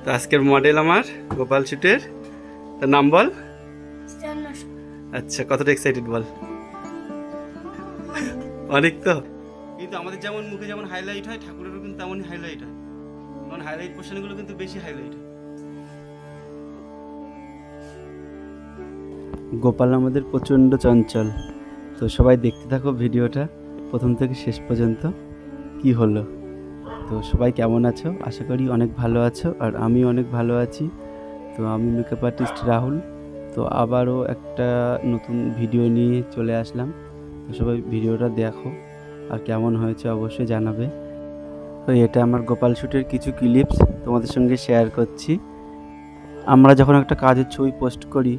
তো আজকের মডেল আমার গোপাল শুটের, তার নাম বল। আচ্ছা, কতটা এক্সাইটেড বল। অনেক তো, কিন্তু আমাদের যেমন মুখে যেমন হাইলাইট হয়, ঠাকুরেরও কিন্তু তেমনই হাইলাইট হয়, কারণ হাইলাইট পোর্শনগুলো কিন্তু বেশি হাইলাইট হয়। গোপাল আমাদের প্রচণ্ড চঞ্চল, তো সবাই দেখতে থাকো ভিডিওটা প্রথম থেকে শেষ পর্যন্ত কি হলো। তো সবাই কেমন আছো? আশা করি অনেক ভালো আছো, আর আমি অনেক ভালো আছি। তো আমি মেকআপ আর্টিস্ট রাহুল, তো আবারও একটা নতুন ভিডিও নিয়ে চলে আসলাম। তো সবাই ভিডিওটা দেখো, আর কেমন হয়েছে অবশ্যই জানাবে। তো এটা আমার গোপাল শ্যুটের কিছু ক্লিপস তোমাদের সঙ্গে শেয়ার করছি। আমরা যখন একটা কাজের ছবি পোস্ট করি,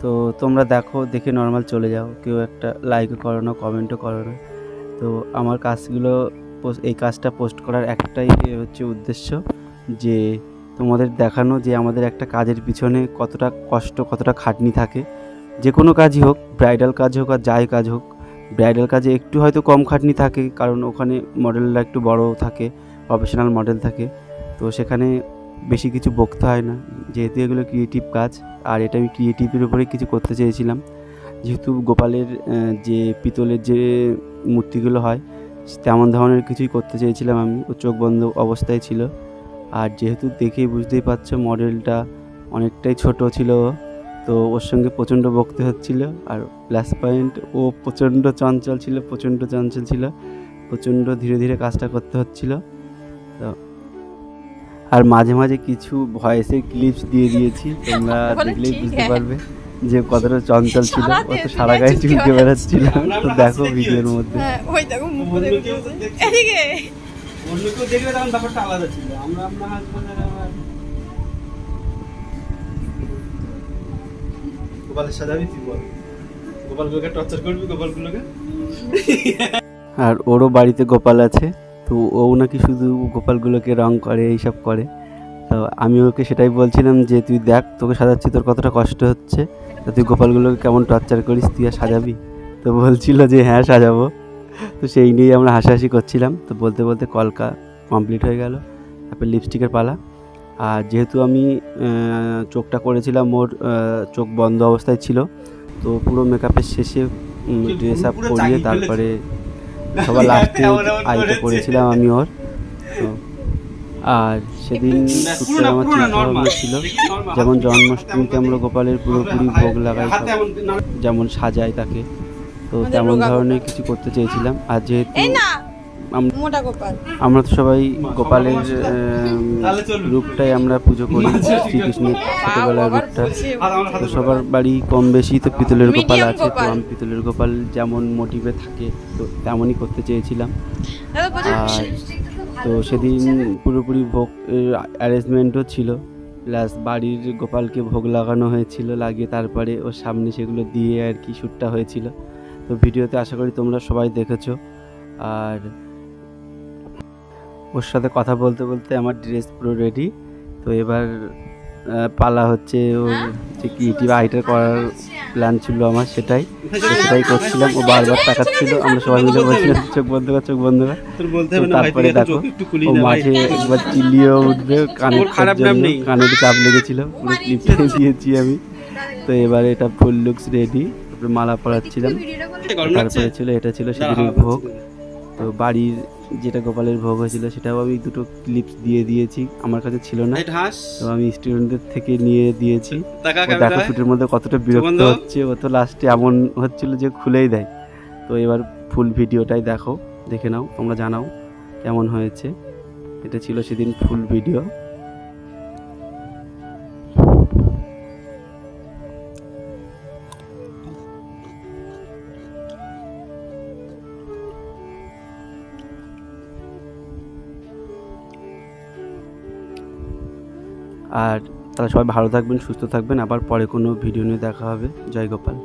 তো তোমরা দেখো, দেখে নর্মাল চলে যাও, কেউ একটা লাইকও করো না, কমেন্টও করো না। তো আমার কাজগুলো, এই কাজটা পোস্ট করার একটাই হচ্ছে উদ্দেশ্য, যে তোমাদের দেখানো যে আমাদের একটা কাজের পিছনে কতটা কষ্ট, কতটা খাটনি থাকে। যে কোনো কাজই হোক, ব্রাইডাল কাজ হোক আর যাই কাজ হোক, ব্রাইডাল কাজে একটু হয়তো কম খাটনি থাকে, কারণ ওখানে মডেলরা একটু বড় থাকে, প্রফেশনাল মডেল থাকে, তো সেখানে বেশি কিছু বকতে হয় না, যেহেতু এগুলো ক্রিয়েটিভ কাজ। আর এটা আমি ক্রিয়েটিভের উপরে কিছু করতে চেয়েছিলাম, যেহেতু গোপালের যে পিতলের যে মূর্তিগুলো হয় তেমন ধরনের কিছুই করতে চেয়েছিলাম আমি। ও চোখ বন্ধ অবস্থায় ছিল, আর যেহেতু দেখেই বুঝতেই পারছো মডেলটা অনেকটাই ছোট ছিল, তো ওর সঙ্গে প্রচণ্ড বকতে হচ্ছিল। আর প্লাস পয়েন্ট, ও প্রচণ্ড চঞ্চল ছিল, প্রচণ্ড ধীরে ধীরে কাজটা করতে হচ্ছিল। তো আর মাঝে মাঝে কিছু ভয়েসের ক্লিপস দিয়ে দিয়েছি, তোমরা দেখলেই বুঝতে পারবে যে কতটা চঞ্চল ছিল, কত সারা গায়ে চুলকে বেড়াচ্ছিল। তো দেখো ভিডিওর মধ্যে। আর ওরও বাড়িতে গোপাল আছে, তো ও নাকি শুধু গোপালগুলোকে রং করে, এইসব করে। তো আমি ওকে সেটাই বলছিলাম যে তুই দেখ, তোকে সাজাচ্ছি, তোর কতটা কষ্ট হচ্ছে, তো তুই গোপালগুলোকে কেমন টর্চার করিস, তুই আর সাজাবি? তো বলছিল যে হ্যাঁ সাজাবো। তো সেই নিয়েই আমরা হাসাহাসি করছিলাম। তো বলতে বলতে কলকা কমপ্লিট হয়ে গেল, তারপর লিপস্টিকের পালা। আর যেহেতু আমি চোখটা করেছিলাম, ওর চোখ বন্ধ অবস্থায় ছিল, তো পুরো মেকআপের শেষে ড্রেস আপ করিয়ে তারপরে সবার লাস্টে আইটা করেছিলাম আমি ওর। তো আর সেদিন শ্যুটটা আমার চিন্তাভাবনা ছিল, যেমন জন্মাষ্টমীতে আমরা গোপালের পুরোপুরি ভোগ লাগাই, যেমন সাজাই তাকে, তো তেমন ধরনের কিছু করতে চেয়েছিলাম। আর যেহেতু আমরা তো সবাই গোপালের রূপটাই আমরা পুজো করি, শ্রীকৃষ্ণের ছোটোবেলার রূপটা। তো সবার বাড়ি কম বেশি তো পিতলের গোপাল আছে, তো আমি পিতলের গোপাল যেমন মোটিভে থাকে তো তেমনই করতে চেয়েছিলাম। আর তো সেদিন পুরোপুরি ভোগ অ্যারেঞ্জমেন্টও ছিল, প্লাস বাড়ির গোপালকে ভোগ লাগানো হয়েছিল, লাগিয়ে তারপরে ওর সামনে সেগুলো দিয়ে আর কি শ্যুটটা হয়েছিল। তো ভিডিওতে আশা করি তোমরা সবাই দেখেছো। আর ওর সাথে কথা বলতে বলতে আমার ড্রেস পুরো রেডি। তো এবার পালা হচ্ছে ওর যে ক্রিয়েটিভ আইটা করার প্ল্যান ছিল আমার, সেটাই করছিলাম। ও বারবার তাকাচ্ছিল, আমরা সবাই মিলে বলছিলাম চোখ বন্ধ কর, চোখ বন্ধ কর। তারপরে দেখো ও মাঝে একবার চিল্লিয়েও উঠবে, কানের চাপ লেগেছিল, পুরো ক্লিপটা দিয়েছি আমি। তো এবারে এটা ফুল লুকস রেডি, তারপরে মালা পরাচ্ছিলাম। তারপরে এটা ছিল সেদিনের ভোগ। তো বাড়ির যেটা গোপালের ভোগ হয়েছিল সেটাও আমি দুটো ক্লিপস দিয়ে দিয়েছি, আমার কাছে ছিল না, তো আমি স্টুডেন্টদের থেকে নিয়ে দিয়েছি। দেখো শ্যুটের মধ্যে কতটা বিরক্ত হচ্ছে, ও তো লাস্টে এমন হচ্ছিল যে খুলেই দেয়। তো এবার ফুল ভিডিওটাই দেখো, দেখে নাও, তোমরা জানাও কেমন হয়েছে। এটা ছিল সেদিন ফুল ভিডিও। আর তারা সবাই ভালো থাকবেন, সুস্থ থাকবেন, আবার পরে কোনো ভিডিও নিয়ে দেখা হবে। জয় গোপাল।